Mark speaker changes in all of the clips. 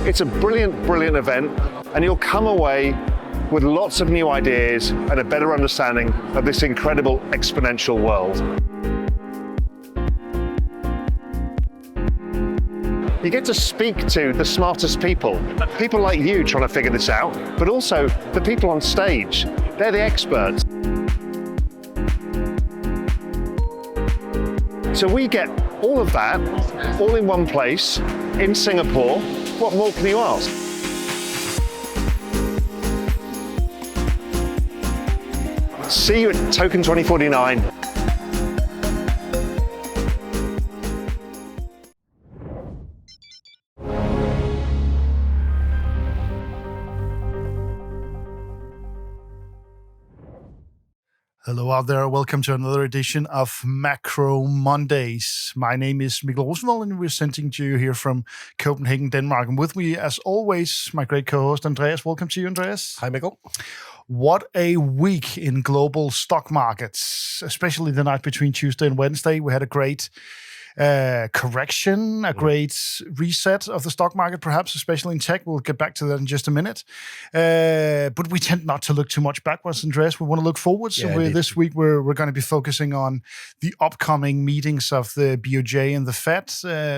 Speaker 1: It's a brilliant, brilliant event, and you'll come away with lots of new ideas and a better understanding of this incredible exponential world. You get to speak to the smartest people like you trying to figure this out, but also the people on stage. They're the experts. So we get all of that, all in one place, in Singapore. What more can you ask? See you at TOKEN2049.
Speaker 2: Hello out there, welcome to another edition of Macro Mondays. My name is Mikkel Rosenvold and we're sending to you here from Copenhagen, Denmark. And with me, as always, my great co-host Andreas. Welcome to you, Andreas.
Speaker 3: Hi, Mikkel.
Speaker 2: What a week in global stock markets, especially the night between Tuesday and Wednesday. We had a great correction, a great reset of the stock market, perhaps, especially in tech. We'll get back to that in just a minute. But we tend not to look too much backwards, Andreas. We want to look forward. So this week, we're going to be focusing on the upcoming meetings of the BOJ and the Fed,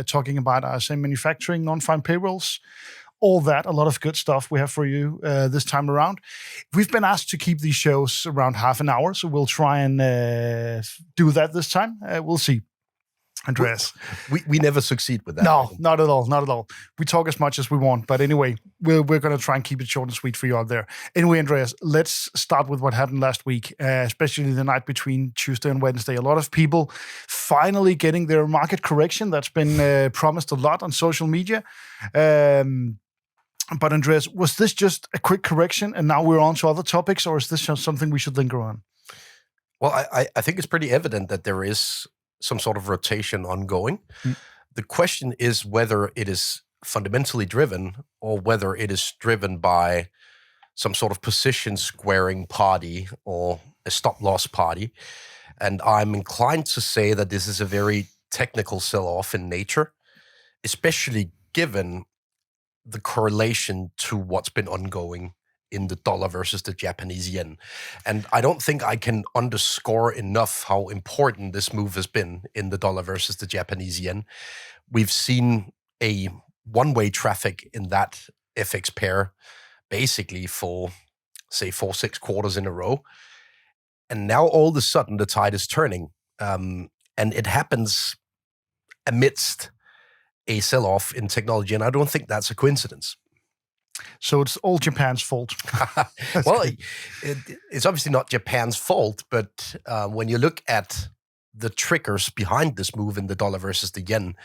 Speaker 2: talking about ISM manufacturing, non-farm payrolls, all that, a lot of good stuff we have for you this time around. We've been asked to keep these shows around half an hour, so we'll try and do that this time. We'll see. Andreas.
Speaker 3: We never succeed with that.
Speaker 2: No, not at all. Not at all. We talk as much as we want. But anyway, we're going to try and keep it short and sweet for you out there. Anyway, Andreas, let's start with what happened last week, especially the night between Tuesday and Wednesday. A lot of people finally getting their market correction. That's been promised a lot on social media. But Andreas, was this just a quick correction and now we're on to other topics, or is this just something we should linger on?
Speaker 3: Well, I think it's pretty evident that there is some sort of rotation ongoing. The question is whether it is fundamentally driven or whether it is driven by some sort of position squaring party or a stop loss party. And I'm inclined to say that this is a very technical sell-off in nature, especially given the correlation to what's been ongoing in the dollar versus the Japanese yen. And I don't think I can underscore enough how important this move has been in the dollar versus the Japanese yen. We've seen a one-way traffic in that FX pair basically for, say, 4-6 quarters in a row. And now all of a sudden the tide is turning. And it happens amidst a sell-off in technology. And I don't think that's a coincidence.
Speaker 2: So it's all Japan's fault.
Speaker 3: Well, it's obviously not Japan's fault, but when you look at the triggers behind this move in the dollar versus the yen,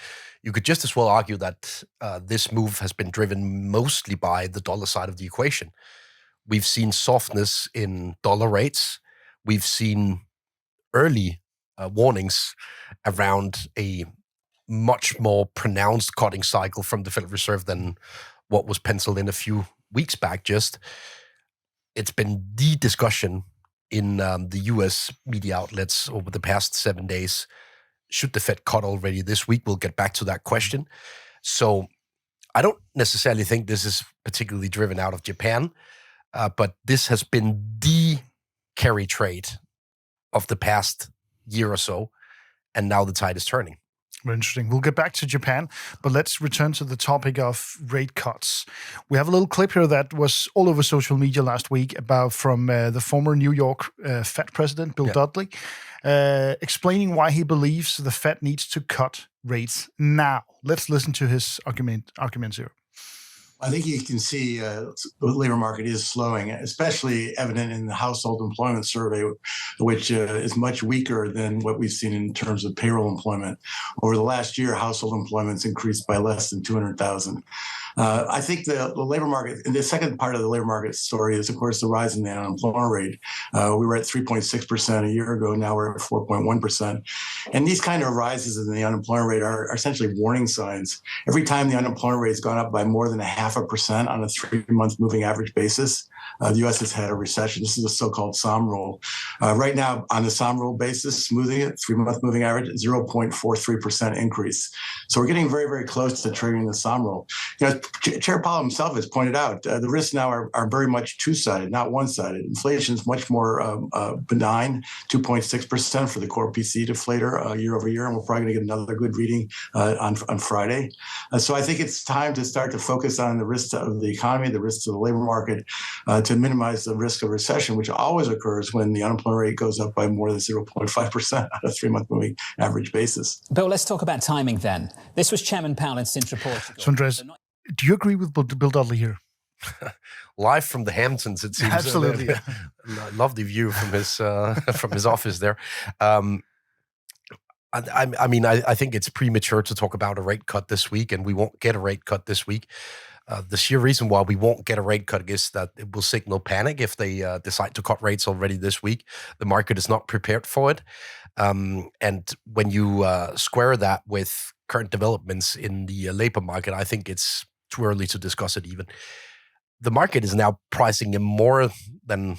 Speaker 3: you could just as well argue that this move has been driven mostly by the dollar side of the equation. We've seen softness in dollar rates. We've seen early warnings around a much more pronounced cutting cycle from the Federal Reserve than what was penciled in a few weeks back. Just it's been the discussion in the US media outlets over the past 7 days. Should the Fed cut already this week? We'll get back to that question. So I don't necessarily think this is particularly driven out of Japan, but this has been the carry trade of the past year or so, and now the tide is turning.
Speaker 2: Very interesting. We'll get back to Japan, but let's return to the topic of rate cuts. We have a little clip here that was all over social media last week from the former New York Fed president, Bill Dudley, explaining why he believes the Fed needs to cut rates now. Let's listen to his arguments here.
Speaker 4: I think you can see the labor market is slowing, especially evident in the household employment survey, which is much weaker than what we've seen in terms of payroll employment. Over the last year, household employment's increased by less than 200,000. I think the labor market, and the second part of the labor market story is, of course, the rise in the unemployment rate. We were at 3.6% a year ago. Now we're at 4.1%. And these kind of rises in the unemployment rate are essentially warning signs. Every time the unemployment rate has gone up by more than 0.5% on a 3-month moving average basis, the U.S. has had a recession. This is the so-called SOM roll. Right now, on the SOM roll basis, smoothing it, 3-month moving average, 0.43% increase. So we're getting very, very close to triggering the SOM roll. Chair Powell himself has pointed out the risks now are very much two-sided, not one-sided. Inflation is much more benign, 2.6% for the core PCE deflator year over year, and we're probably going to get another good reading on Friday. So I think it's time to start to focus on the risks of the economy, the risks of the labor market, to minimize the risk of recession, which always occurs when the unemployment rate goes up by more than 0.5% on a 3-month moving average basis.
Speaker 5: Bill, let's talk about timing then. This was Chairman Powell in Sintra, Portugal.
Speaker 2: So, Andreas, do you agree with Bill Dudley here?
Speaker 3: Live from the Hamptons, it seems.
Speaker 2: Absolutely.
Speaker 3: Lovely view from his office there. I think it's premature to talk about a rate cut this week, and we won't get a rate cut this week. The sheer reason why we won't get a rate cut is that it will signal panic if they decide to cut rates already this week. The market is not prepared for it. And when you square that with current developments in the labor market, I think it's too early to discuss it even. The market is now pricing in more than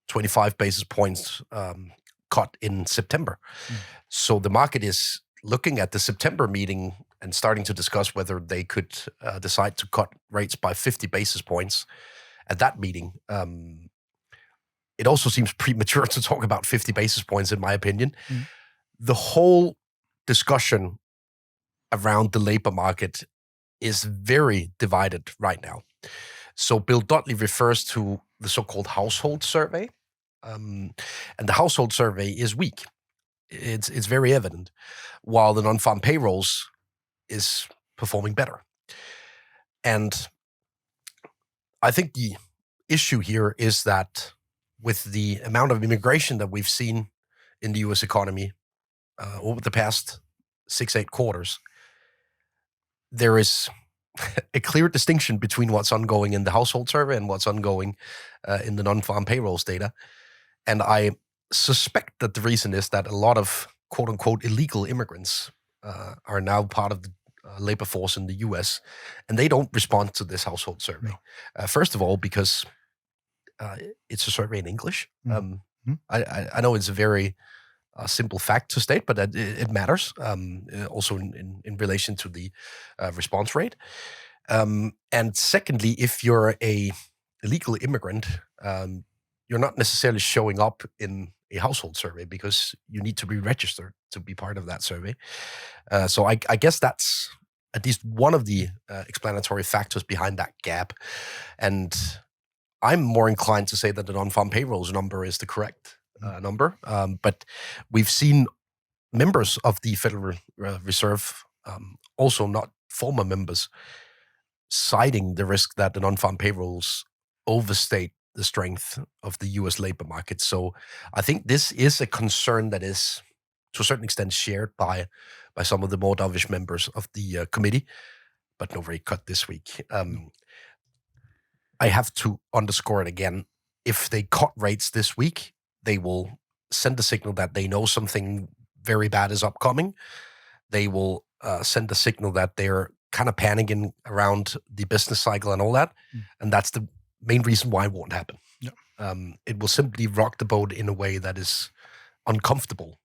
Speaker 3: 25 basis points cut in September. So the market is looking at the September meeting and starting to discuss whether they could decide to cut rates by 50 basis points at that meeting. It also seems premature to talk about 50 basis points, in my opinion. The whole discussion around the labor market is very divided right now. So Bill Dudley refers to the so-called household survey. And the household survey is weak. It's very evident, while the non-farm payrolls is performing better. And I think the issue here is that with the amount of immigration that we've seen in the U.S. economy over the past 6-8 quarters, there is a clear distinction between what's ongoing in the household survey and what's ongoing in the non-farm payrolls data. And I suspect that the reason is that a lot of quote-unquote illegal immigrants are now part of the labor force in the U.S., and they don't respond to this household survey. First of all, because it's a survey in English. I know it's a very simple fact to state, but it matters also in relation to the response rate. And secondly, if you're a illegal immigrant, you're not necessarily showing up in a household survey because you need to be registered to be part of that survey. So I guess that's at least one of the explanatory factors behind that gap. And I'm more inclined to say that the non-farm payrolls number is the correct number. But we've seen members of the Federal Reserve, also not former members, citing the risk that the non-farm payrolls overstate the strength of the U.S. labor market. So I think this is a concern that is, to a certain extent, shared by some of the more dovish members of the committee, but no rate cut this week. I have to underscore it again. If they cut rates this week, they will send a signal that they know something very bad is upcoming. They will send a signal that they're kind of panicking around the business cycle and all that. And that's the main reason why it won't happen. It will simply rock the boat in a way that is uncomfortable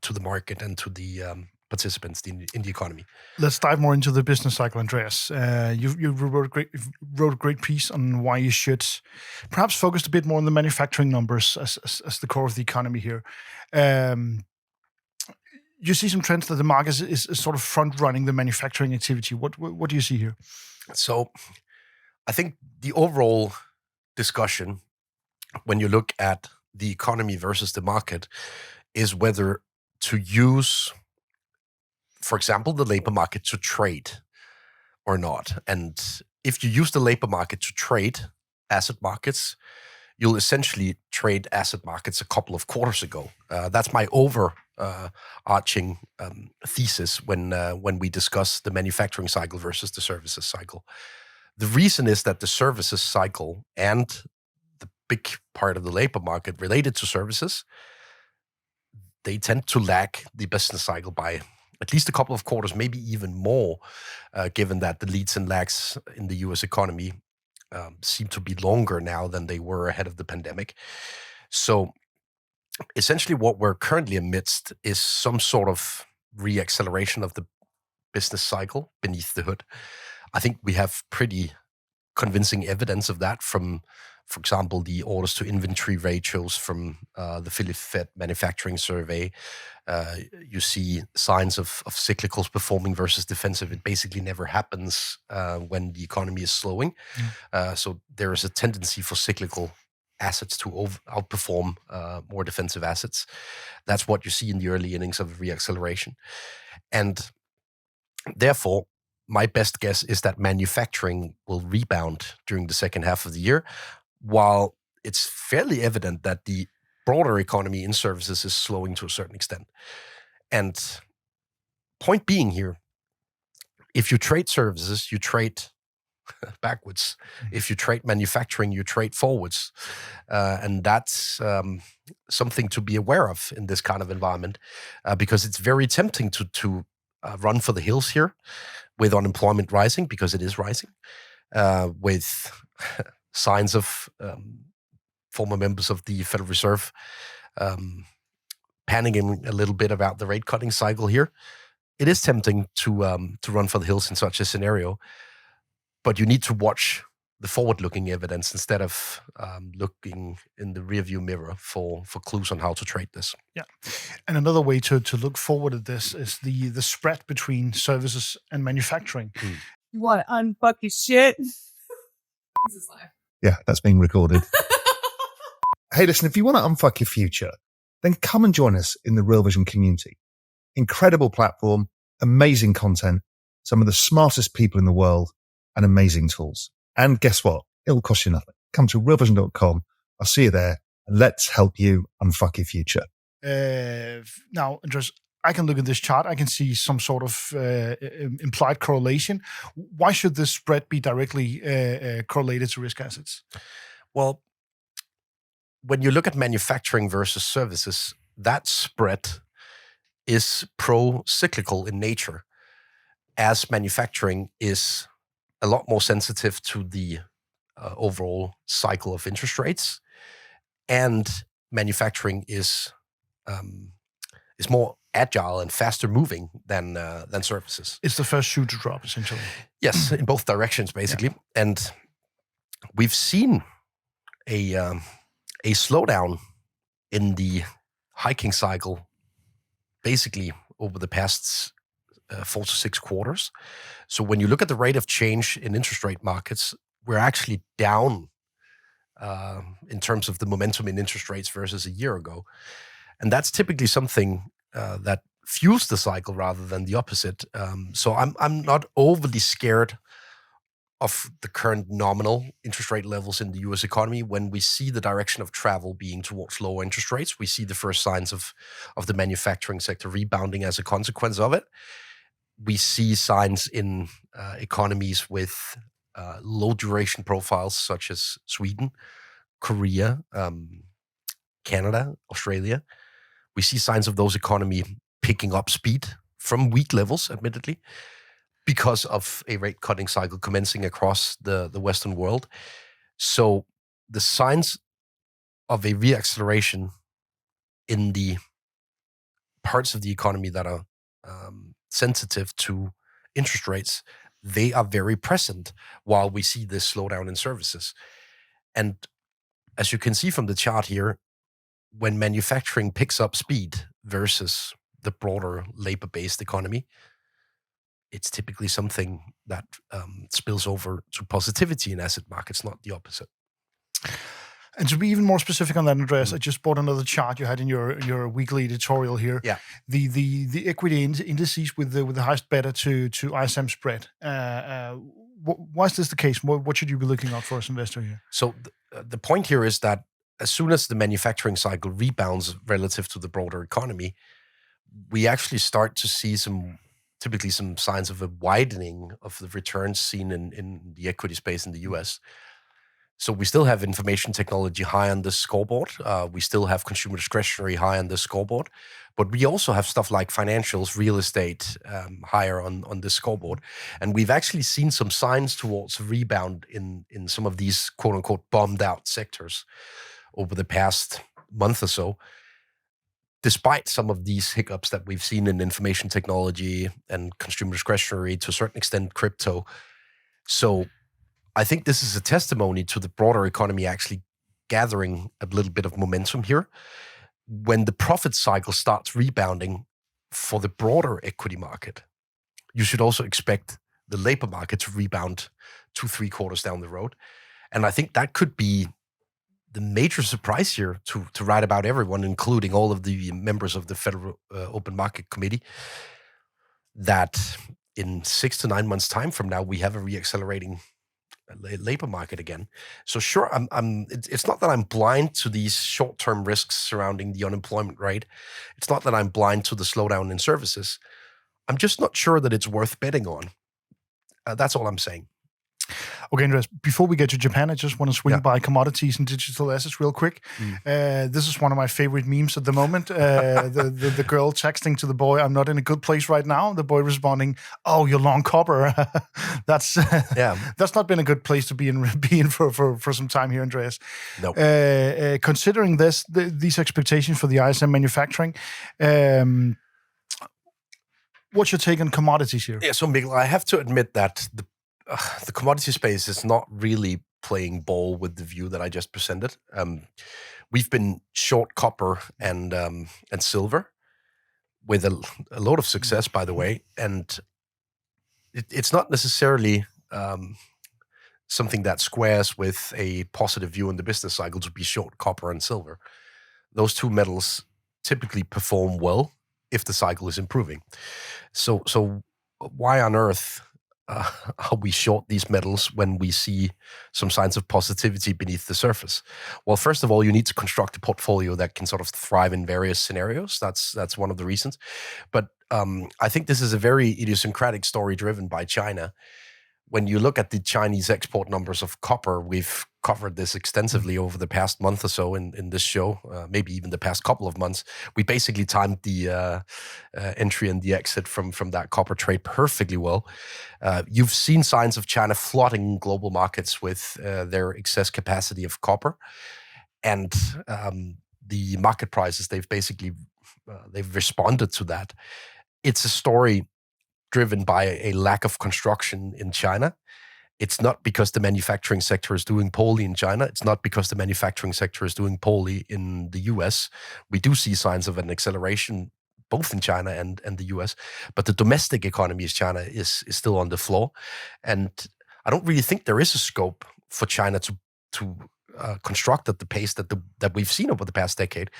Speaker 3: to the market and to the participants in the economy.
Speaker 2: Let's dive more into the business cycle, Andreas. You wrote a great piece on why you should perhaps focus a bit more on the manufacturing numbers as the core of the economy here. You see some trends that the market is sort of front-running the manufacturing activity. What do you see here?
Speaker 3: So I think the overall discussion, when you look at the economy versus the market, is whether to use, for example, the labor market to trade or not. And if you use the labor market to trade asset markets, you'll essentially trade asset markets a couple of quarters ago. That's my overarching thesis when we discuss the manufacturing cycle versus the services cycle. The reason is that the services cycle and the big part of the labor market related to services, they tend to lag the business cycle by at least a couple of quarters, maybe even more, given that the leads and lags in the U.S. economy seem to be longer now than they were ahead of the pandemic. So essentially what we're currently amidst is some sort of reacceleration of the business cycle beneath the hood. I think we have pretty convincing evidence of that from, for example, the orders to inventory ratios from the Philly Fed manufacturing survey. You see signs of cyclicals performing versus defensive. It basically never happens when the economy is slowing. So there is a tendency for cyclical assets to outperform more defensive assets. That's what you see in the early innings of reacceleration. And therefore, my best guess is that manufacturing will rebound during the second half of the year, while it's fairly evident that the broader economy in services is slowing to a certain extent. And point being here, if you trade services, you trade backwards. If you trade manufacturing, you trade forwards. And that's something to be aware of in this kind of environment, because it's very tempting to run for the hills here with unemployment rising, because it is rising, with signs of former members of the Federal Reserve panicking a little bit about the rate cutting cycle here. It is tempting to run for the hills in such a scenario, but you need to watch the forward-looking evidence instead of looking in the rearview mirror for clues on how to trade this.
Speaker 2: Yeah, and another way to look forward at this is the spread between services and manufacturing.
Speaker 6: You want to unfuck your shit? This is live.
Speaker 7: Yeah, that's being recorded. Hey, listen, if you want to unfuck your future, then come and join us in the Real Vision community. Incredible platform, amazing content, some of the smartest people in the world, and amazing tools. And guess what? It'll cost you nothing. Come to realvision.com. I'll see you there, and let's help you unfuck your future.
Speaker 2: Now, Andreas, I can look at this chart. I can see some sort of implied correlation. Why should this spread be directly correlated to risk assets?
Speaker 3: Well, when you look at manufacturing versus services, that spread is pro-cyclical in nature, as manufacturing is a lot more sensitive to the overall cycle of interest rates, and manufacturing is more agile and faster moving than services.
Speaker 2: It's the first shoe to drop, essentially.
Speaker 3: Yes, in both directions, basically. Yeah. And we've seen a slowdown in the hiking cycle, basically over the past 4 to 6 quarters. So when you look at the rate of change in interest rate markets, we're actually down in terms of the momentum in interest rates versus a year ago. And that's typically something that fuels the cycle rather than the opposite. So I'm not overly scared of the current nominal interest rate levels in the US economy. When we see the direction of travel being towards lower interest rates, we see the first signs of the manufacturing sector rebounding as a consequence of it. We see signs in economies with low duration profiles such as Sweden, Korea, Canada, Australia. We see signs of those economies picking up speed from weak levels, admittedly, because of a rate cutting cycle commencing across the Western world. So the signs of a reacceleration in the parts of the economy that are sensitive to interest rates, they are very present while we see this slowdown in services. And as you can see from the chart here, when manufacturing picks up speed versus the broader labor-based economy, it's typically something that spills over to positivity in asset markets, not the opposite.
Speaker 2: And to be even more specific on that, Andreas, I just bought another chart you had in your weekly editorial here.
Speaker 3: Yeah.
Speaker 2: The equity indices with the highest beta to ISM spread. Why is this the case? What should you be looking out for as an investor here?
Speaker 3: So the point here is that as soon as the manufacturing cycle rebounds relative to the broader economy, we actually start to see typically some signs of a widening of the returns seen in the equity space in the US. So we still have information technology high on the scoreboard. We still have consumer discretionary high on the scoreboard. But we also have stuff like financials, real estate higher on the scoreboard. And we've actually seen some signs towards rebound in some of these quote-unquote bombed out sectors over the past month or so, despite some of these hiccups that we've seen in information technology and consumer discretionary, to a certain extent crypto. So I think this is a testimony to the broader economy actually gathering a little bit of momentum here. When the profit cycle starts rebounding for the broader equity market, you should also expect the labor market to rebound 2-3 quarters down the road. And I think that could be the major surprise here to write about everyone, including all of the members of the Federal Open Market Committee, that in 6 to 9 months' time from now, we have a reaccelerating labor market again. So sure, it's not that I'm blind to these short-term risks surrounding the unemployment rate. It's not that I'm blind to the slowdown in services. I'm just not sure that it's worth betting on. That's all I'm saying.
Speaker 2: Okay, Andreas, before we get to Japan, I just want to swing by commodities and digital assets real quick. This is one of my favorite memes at the moment. The girl texting to the boy, "I'm not in a good place right now." The boy responding, "Oh, you're long copper." That's not been a good place to be in for some time here, Andreas.
Speaker 3: No.
Speaker 2: Considering these expectations for the ISM manufacturing, what's your take on commodities here?
Speaker 3: Yeah, so Mikkel, I have to admit that the commodity space is not really playing ball with the view that I just presented. We've been short copper and silver with a lot of success, by the way. And it's not necessarily something that squares with a positive view on the business cycle to be short copper and silver. Those two metals typically perform well if the cycle is improving. So why on earth are we short these metals when we see some signs of positivity beneath the surface? Well, first of all, you need to construct a portfolio that can sort of thrive in various scenarios. That's one of the reasons. But I think this is a very idiosyncratic story driven by China. When you look at the Chinese export numbers of copper, we've covered this extensively over the past month or so in this show, maybe even the past couple of months. We basically timed the entry and the exit from that copper trade perfectly well. You've seen signs of China flooding global markets with their excess capacity of copper. And the market prices, they've responded to that. It's a story driven by a lack of construction in China. It's not because the manufacturing sector is doing poorly in China. It's not because the manufacturing sector is doing poorly in the US. We do see signs of an acceleration both in China and the US. But the domestic economy of China is still on the floor. And I don't really think there is a scope for China to construct at the pace that we've seen over the past decade.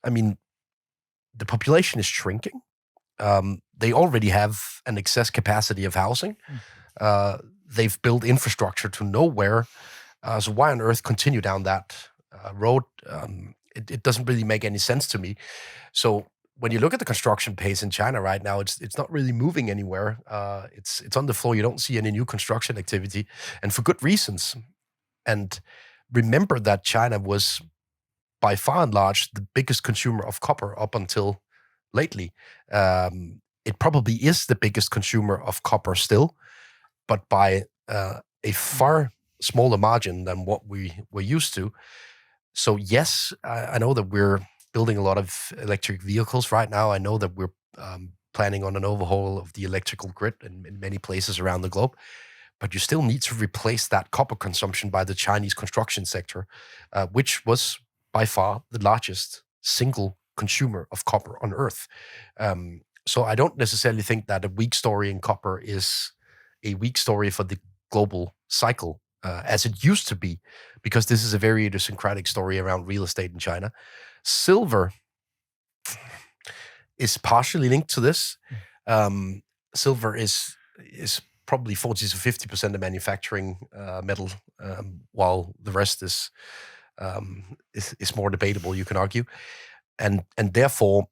Speaker 3: I mean, the population is shrinking. They already have an excess capacity of housing. They've built infrastructure to nowhere. So why on earth continue down that road? It doesn't really make any sense to me. So when you look at the construction pace in China right now, it's not really moving anywhere. It's on the floor. You don't see any new construction activity, and for good reasons. And remember that China was by far and large the biggest consumer of copper up until lately. It probably is the biggest consumer of copper still, but by a far smaller margin than what we were used to. So yes, I know that we're building a lot of electric vehicles right now. I know that we're planning on an overhaul of the electrical grid in many places around the globe, but you still need to replace that copper consumption by the Chinese construction sector, which was by far the largest single consumer of copper on Earth. So I don't necessarily think that a weak story in copper is a weak story for the global cycle, as it used to be, because this is a very idiosyncratic story around real estate in China. Silver is partially linked to this. Silver is probably 40 to 50% of manufacturing metal, while the rest is more debatable, you can argue. And therefore,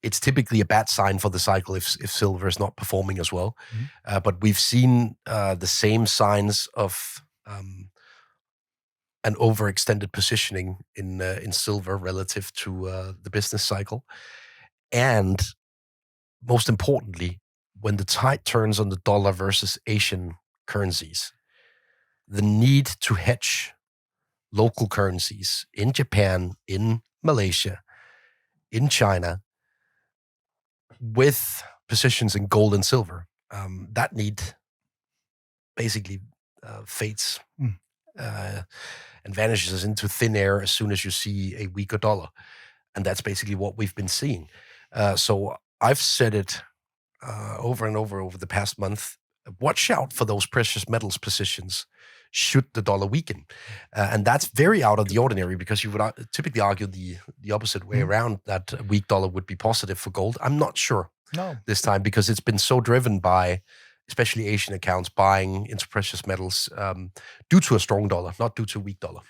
Speaker 3: it's typically a bad sign for the cycle if silver is not performing as well. But we've seen the same signs of an overextended positioning in silver relative to the business cycle. And most importantly, when the tide turns on the dollar versus Asian currencies, the need to hedge local currencies in Japan, in Malaysia, in China, with positions in gold and silver, that need basically fades and vanishes into thin air as soon as you see a weaker dollar. And that's basically what we've been seeing. So I've said it over and over the past month. Watch out for those precious metals positions should the dollar weaken. And that's very out of the ordinary, because you would typically argue the opposite way around, that a weak dollar would be positive for gold. I'm not sure this time, because it's been so driven by especially Asian accounts buying into precious metals due to a strong dollar, not due to a weak dollar.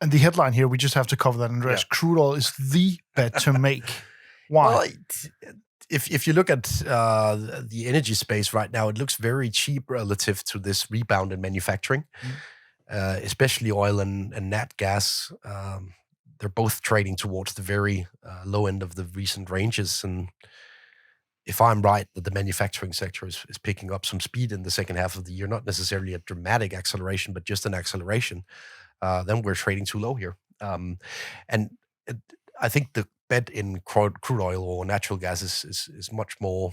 Speaker 2: And the headline here, we just have to cover that, Andreas. Yeah. Crude oil is the bet to make. Why?
Speaker 3: Well, if you look at the energy space right now, it looks very cheap relative to this rebound in manufacturing, especially oil and nat gas. They're both trading towards the very low end of the recent ranges. And if I'm right that the manufacturing sector is picking up some speed in the second half of the year, not necessarily a dramatic acceleration, but just an acceleration, then we're trading too low here. And I think the bet in crude oil or natural gas is much more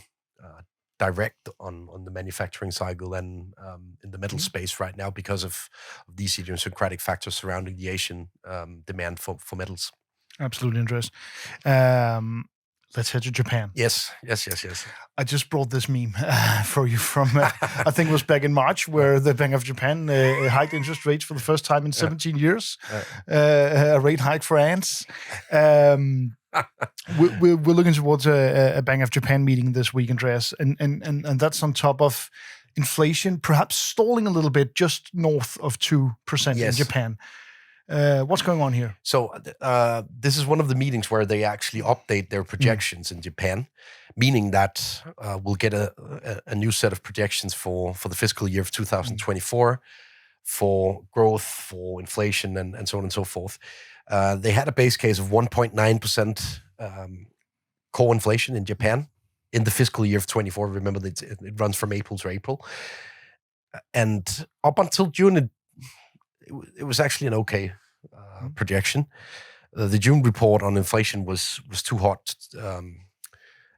Speaker 3: direct on the manufacturing cycle than in the metal space right now, because of these idiosyncratic factors surrounding the Asian demand for metals.
Speaker 2: Absolutely, Andreas. Let's head to Japan.
Speaker 3: Yes.
Speaker 2: I just brought this meme for you from, I think it was back in March, where the Bank of Japan hiked interest rates for the first time in 17 years. A rate hike for ants. We're looking towards a Bank of Japan meeting this week, Andreas, and that's on top of inflation perhaps stalling a little bit, just north of 2% in Japan. What's going on here?
Speaker 3: So this is one of the meetings where they actually update their projections in Japan, meaning that we'll get a new set of projections for the fiscal year of 2024 for growth, for inflation, and so on and so forth. They had a base case of 1.9% core inflation in Japan in the fiscal year of 24. Remember that it runs from April to April. And up until June, it was actually an okay projection. The June report on inflation was too hot,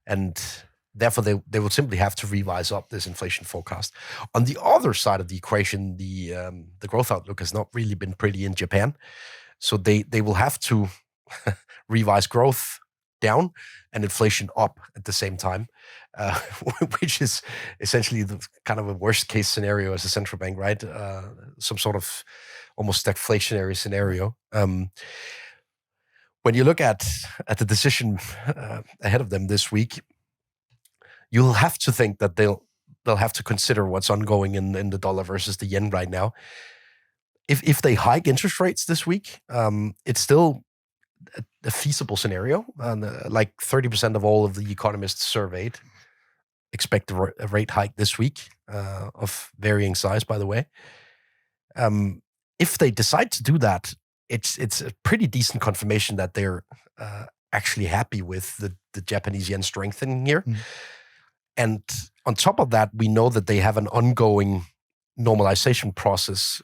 Speaker 3: and therefore they will simply have to revise up this inflation forecast. On the other side of the equation, the growth outlook has not really been pretty in Japan, so they will have to revise growth down and inflation up at the same time, which is essentially the kind of a worst case scenario as a central bank, right? Some sort of almost stagflationary scenario. When you look at the decision ahead of them this week, you'll have to think that they'll have to consider what's ongoing in the dollar versus the yen right now. If they hike interest rates this week, it's still a feasible scenario. Like 30% of all of the economists surveyed expect a rate hike this week, of varying size, by the way. If they decide to do that, it's a pretty decent confirmation that they're actually happy with the Japanese yen strengthening here. And on top of that, we know that they have an ongoing normalization process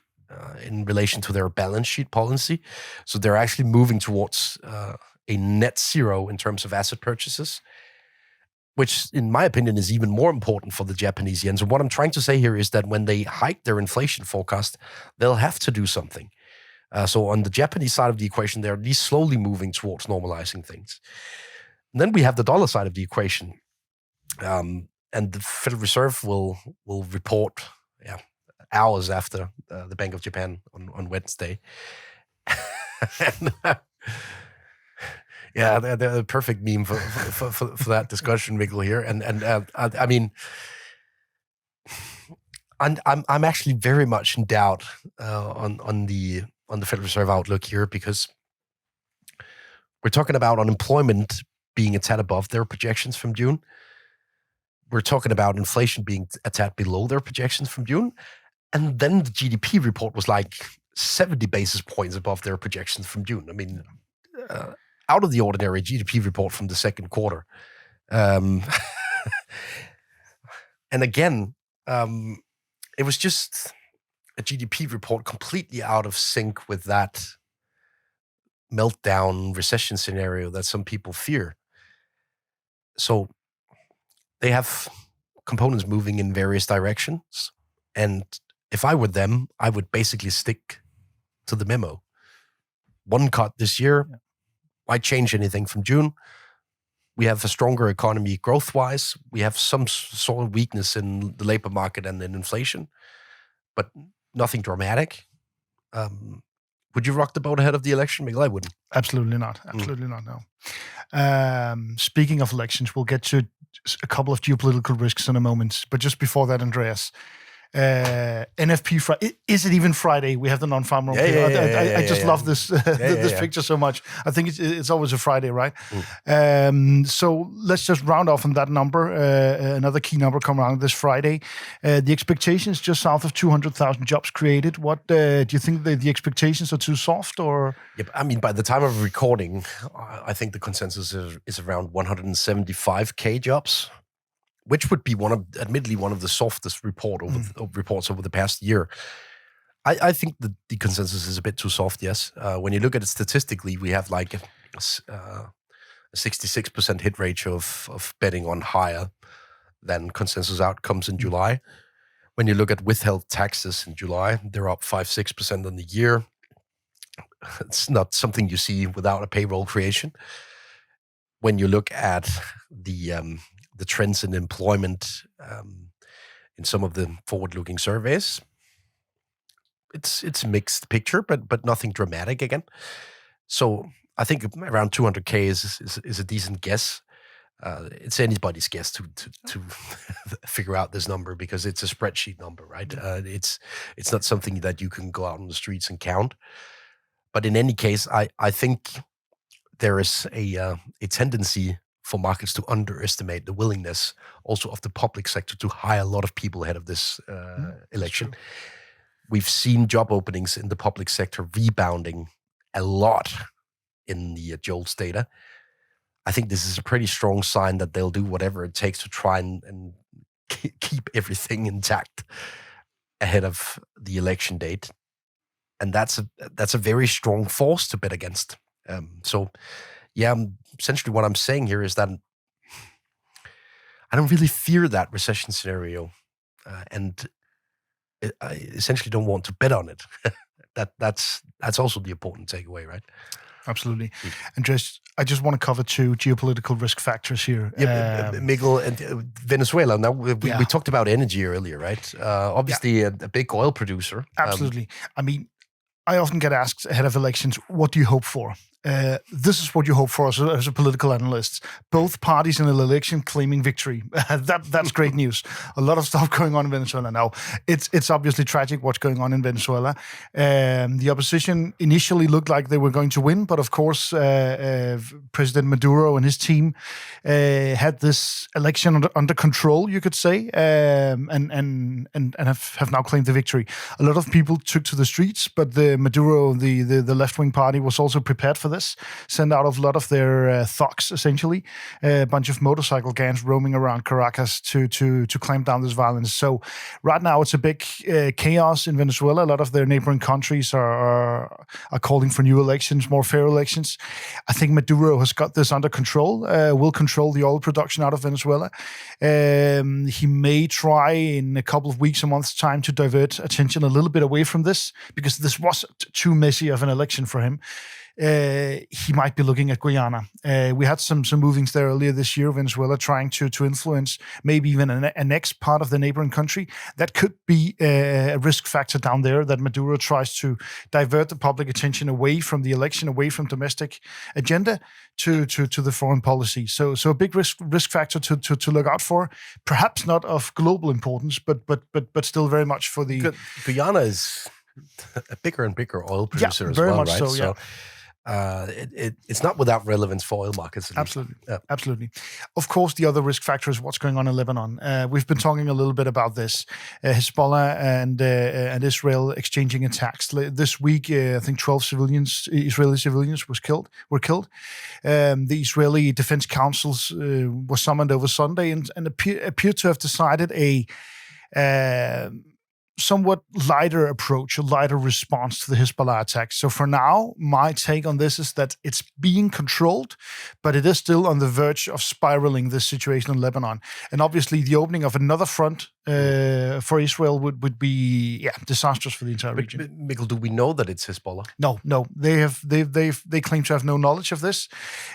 Speaker 3: in relation to their balance sheet policy. So they're actually moving towards a net zero in terms of asset purchases, which in my opinion is even more important for the Japanese yen. So what I'm trying to say here is that when they hike their inflation forecast, they'll have to do something. So on the Japanese side of the equation, they're at least slowly moving towards normalizing things. And then we have the dollar side of the equation. And the Federal Reserve will report hours after the Bank of Japan on Wednesday. And, they're the perfect meme for that discussion, Mikkel, here. And I mean, I'm actually very much in doubt on the Federal Reserve outlook here, because we're talking about unemployment being a tad above their projections from June. We're talking about inflation being a tad below their projections from June. And then the GDP report was like 70 basis points above their projections from June. I mean, out of the ordinary GDP report from the second quarter. And again, it was just a GDP report completely out of sync with that meltdown recession scenario that some people fear. So they have components moving in various directions. And if I were them, I would basically stick to the memo. One cut this year, why change anything from June? We have a stronger economy growth-wise. We have some sort of weakness in the labor market and in inflation, but nothing dramatic. Would you rock the boat ahead of the election, Mikkel? I wouldn't.
Speaker 2: Absolutely not. Absolutely not, no. Speaking of elections, we'll get to a couple of geopolitical risks in a moment. But just before that, Andreas, NFP Friday. Is it even Friday? We have the non-farm room. I just love this this picture so much. I think it's always a Friday, right? So let's just round off on that number. Another key number coming around this Friday. The expectation is just south of 200,000 jobs created. What do you think the expectations are too soft, or?
Speaker 3: Yep. I mean, by the time of recording, I think the consensus is around 175K jobs, which would be admittedly one of the softest reports over the past year. I think the consensus is a bit too soft, yes. When you look at it statistically, we have like a 66% hit ratio of betting on higher than consensus outcomes in July. When you look at withheld taxes in July, they're up 5-6% on the year. It's not something you see without a payroll creation. When you look at the trends in employment in some of the forward-looking surveys, it's a mixed picture, but nothing dramatic again. So I think around 200K is a decent guess. It's anybody's guess to figure out this number because it's a spreadsheet number, right? It's not something that you can go out on the streets and count. But in any case, I think there is a tendency for markets to underestimate the willingness also of the public sector to hire a lot of people ahead of this election. We've seen job openings in the public sector rebounding a lot in the JOLTS data. I think this is a pretty strong sign that they'll do whatever it takes to try and keep everything intact ahead of the election date. And that's a very strong force to bet against. Essentially what I'm saying here is that I don't really fear that recession scenario, and I essentially don't want to bet on it. That's also the important takeaway, right?
Speaker 2: Absolutely. And I just want to cover two geopolitical risk factors here.
Speaker 3: Mikkel, and Venezuela. Now we talked about energy earlier, right? Obviously, a big oil producer.
Speaker 2: Absolutely. I mean, I often get asked ahead of elections, what do you hope for? This is what you hope for as a political analyst. Both parties in an election claiming victory. That's great news. A lot of stuff going on in Venezuela now. It's obviously tragic what's going on in Venezuela. The opposition initially looked like they were going to win, but of course, President Maduro and his team had this election under control, you could say, and have now claimed the victory. A lot of people took to the streets, but the Maduro, the left-wing party, was also prepared for this. Send out a lot of their thugs, essentially, a bunch of motorcycle gangs roaming around Caracas to clamp down this violence. So right now it's a big chaos in Venezuela. A lot of their neighboring countries are calling for new elections, more fair elections. I think Maduro has got this under control, will control the oil production out of Venezuela. He may try in a couple of weeks, a month's time, to divert attention a little bit away from this, because this was too messy of an election for him. He might be looking at Guyana. We had some movings there earlier this year, Venezuela trying to influence maybe even a next part of the neighboring country. That could be a risk factor down there, that Maduro tries to divert the public attention away from the election, away from domestic agenda to the foreign policy. So a big risk factor to look out for. Perhaps not of global importance, but still very much for the...
Speaker 3: Guyana is a bigger and bigger oil producer as
Speaker 2: very
Speaker 3: well,
Speaker 2: much
Speaker 3: right?
Speaker 2: So, yeah.
Speaker 3: it's not without relevance for oil markets.
Speaker 2: Absolutely. Absolutely. Of course, the other risk factor is what's going on in Lebanon. We've been talking a little bit about this. Hezbollah and Israel exchanging attacks. This week, I think 12 Israeli civilians were killed. The Israeli Defense Councils was summoned over Sunday and appeared to have decided a somewhat lighter approach, a lighter response to the Hezbollah attacks. So for now, my take on this is that it's being controlled, but it is still on the verge of spiraling, this situation in Lebanon. And obviously, the opening of another front for Israel would be disastrous for the entire region.
Speaker 3: Mikkel, do we know that it's Hezbollah?
Speaker 2: No. They claim to have no knowledge of this,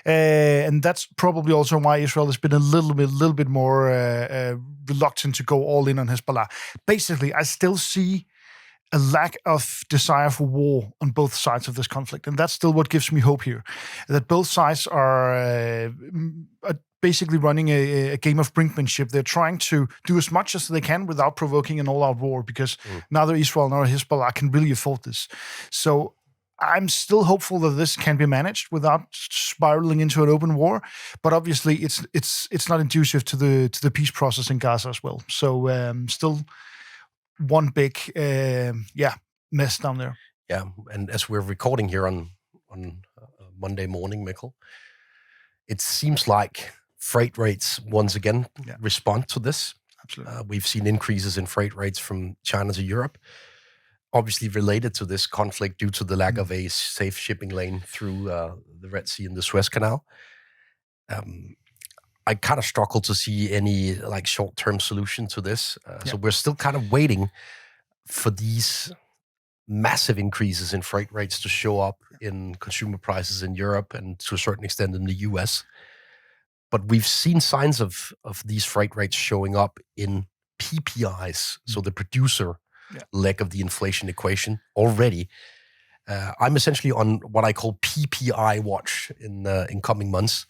Speaker 2: and that's probably also why Israel has been a little bit more reluctant to go all in on Hezbollah. Basically, I still see a lack of desire for war on both sides of this conflict, and that's still what gives me hope here. That both sides are basically running a game of brinkmanship. They're trying to do as much as they can without provoking an all-out war, because neither Israel nor Hezbollah can really afford this. So I'm still hopeful that this can be managed without spiraling into an open war, but obviously it's not conducive to the peace process in Gaza as well. So still one big mess down there.
Speaker 3: Yeah, and as we're recording here on Monday morning, Mikkel, it seems like freight rates once again respond to this.
Speaker 2: Absolutely.
Speaker 3: We've seen increases in freight rates from China to Europe, obviously related to this conflict due to the lack of a safe shipping lane through the Red Sea and the Suez Canal. I kind of struggle to see any short-term solution to this. So we're still kind of waiting for these massive increases in freight rates to show up in consumer prices in Europe and to a certain extent in the US. But we've seen signs of these freight rates showing up in PPIs, so the producer leg of the inflation equation already. I'm essentially on what I call PPI watch in coming months,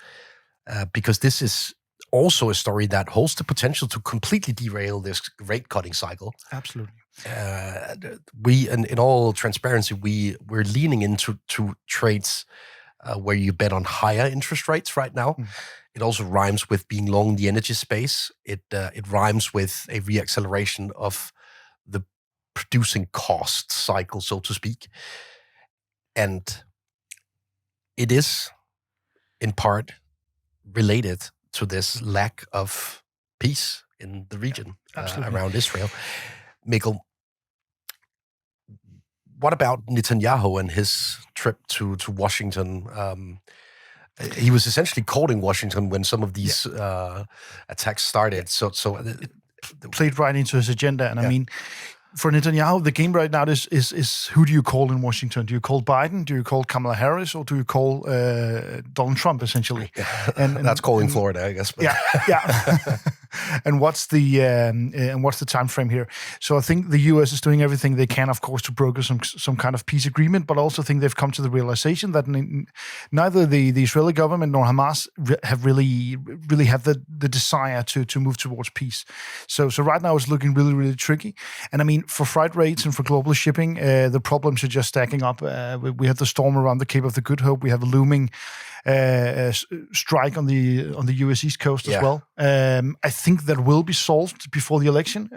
Speaker 3: because this is also a story that holds the potential to completely derail this rate cutting cycle.
Speaker 2: Absolutely.
Speaker 3: We, in all transparency, we're leaning into trades where you bet on higher interest rates right now. It also rhymes with being long the energy space. It rhymes with a reacceleration of the producing cost cycle, so to speak. And it is, in part, related to this lack of peace in the region around Israel. Mikkel, what about Netanyahu and his trip to Washington? He was essentially courting Washington when some of these attacks started. So
Speaker 2: it played right into his agenda. And I mean, for Netanyahu, the game right now is who do you call in Washington? Do you call Biden? Do you call Kamala Harris? Or do you call Donald Trump, essentially? And
Speaker 3: that's calling Florida, I guess. But.
Speaker 2: Yeah. And what's the time frame here? So I think the US is doing everything they can, of course, to broker some kind of peace agreement, but I also think they've come to the realization that neither the Israeli government nor Hamas have really have the desire to move towards peace. So right now it's looking really, really tricky. And I mean, for freight rates and for global shipping, the problems are just stacking up. We have the storm around the Cape of the Good Hope. We have a looming strike on the US East Coast as well. I think that will be solved before the election,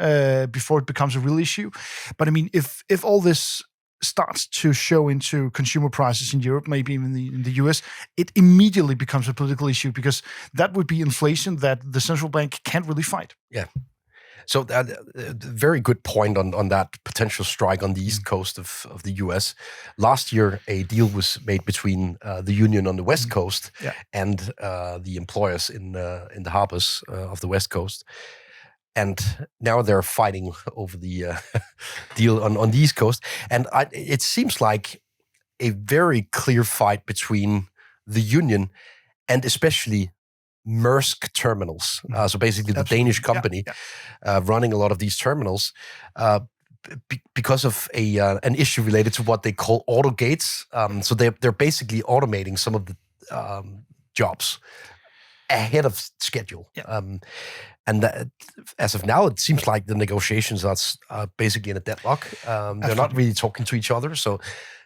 Speaker 2: before it becomes a real issue. But I mean, if all this starts to show into consumer prices in Europe, maybe even in the US, it immediately becomes a political issue, because that would be inflation that the central bank can't really fight.
Speaker 3: Yeah. So very good point on that potential strike on the East Coast of the US. Last year, a deal was made between the union on the West Coast and the employers in the harbors of the West Coast. And now they're fighting over the deal on the East Coast. And it seems like a very clear fight between the union and especially Maersk terminals. So basically the Danish company running a lot of these terminals because of an issue related to what they call auto gates. So they're basically automating some of the jobs ahead of schedule. And that, as of now, it seems like the negotiations are basically in a deadlock. They're not really talking to each other. So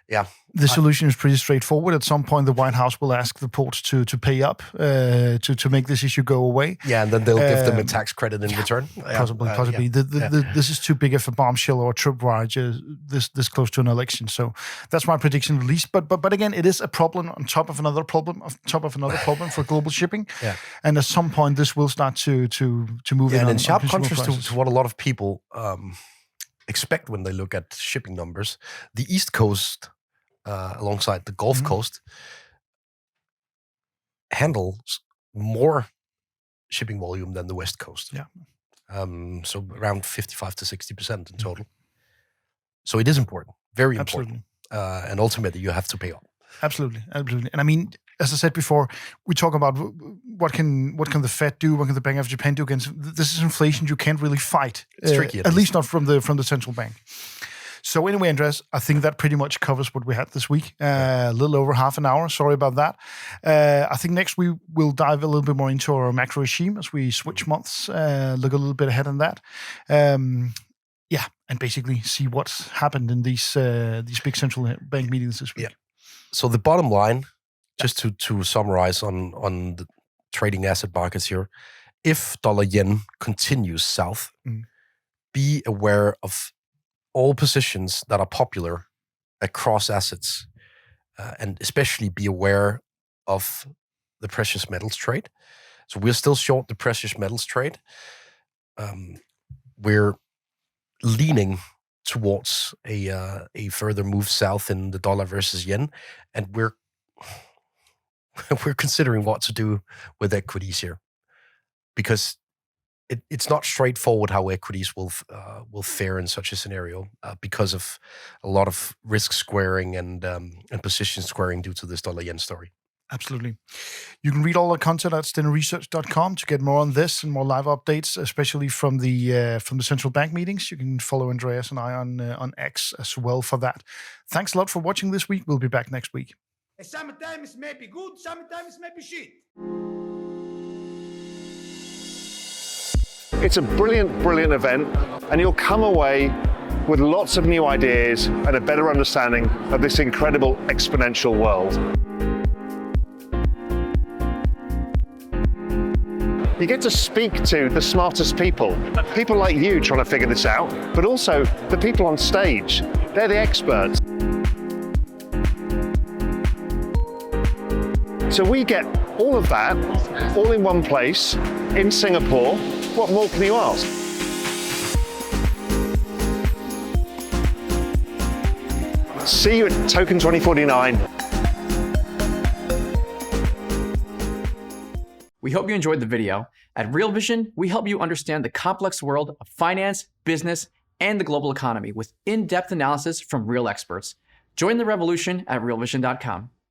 Speaker 3: Yeah.
Speaker 2: The solution is pretty straightforward. At some point, the White House will ask the ports to pay up to make this issue go away.
Speaker 3: Yeah, and then they'll give them a tax credit in return.
Speaker 2: Possibly. This is too big of a bombshell or a tripwire this close to an election. So that's my prediction, at least. But again, it is a problem on top of another problem for global shipping.
Speaker 3: Yeah.
Speaker 2: And at some point, this will start to move.
Speaker 3: Yeah,
Speaker 2: in
Speaker 3: and
Speaker 2: on,
Speaker 3: in sharp
Speaker 2: on
Speaker 3: contrast
Speaker 2: prices.
Speaker 3: to what a lot of people expect when they look at shipping numbers, the East Coast, alongside the Gulf Coast, handles more shipping volume than the West Coast.
Speaker 2: Yeah.
Speaker 3: So around 55 to 60% in total. So it is important, very important. And ultimately, you have to pay up.
Speaker 2: Absolutely. And I mean, as I said before, we talk about what can the Fed do, what can the Bank of Japan do against this is inflation you can't really fight.
Speaker 3: It's tricky,
Speaker 2: at least not from the central bank. So anyway, Andreas, I think that pretty much covers what we had this week. A little over half an hour. Sorry about that. I think next we will dive a little bit more into our macro regime as we switch months, look a little bit ahead on that. And basically see what's happened in these big central bank meetings this week.
Speaker 3: Yeah. So the bottom line, just to summarize on the trading asset markets here, if dollar-yen continues south, be aware of all positions that are popular across assets, and especially be aware of the precious metals trade. So we're still short the precious metals trade. We're leaning towards a further move south in the dollar versus yen, and we're considering what to do with equities here, because it's not straightforward how equities will fare in such a scenario because of a lot of risk squaring and position squaring due to this dollar-yen story.
Speaker 2: Absolutely. You can read all the content at stenoresearch.com to get more on this and more live updates, especially from the central bank meetings. You can follow Andreas and I on X as well for that. Thanks a lot for watching this week. We'll be back next week.
Speaker 6: Sometimes it may be good, sometimes it may be shit.
Speaker 1: It's a brilliant event, and you'll come away with lots of new ideas and a better understanding of this incredible exponential world. You get to speak to the smartest people like you trying to figure this out, but also the people on stage. They're the experts. So we get all of that, all in one place, in Singapore. What more can you ask? See you at TOKEN2049.
Speaker 8: We hope you enjoyed the video. At Real Vision, we help you understand the complex world of finance, business, and the global economy with in-depth analysis from real experts. Join the revolution at realvision.com.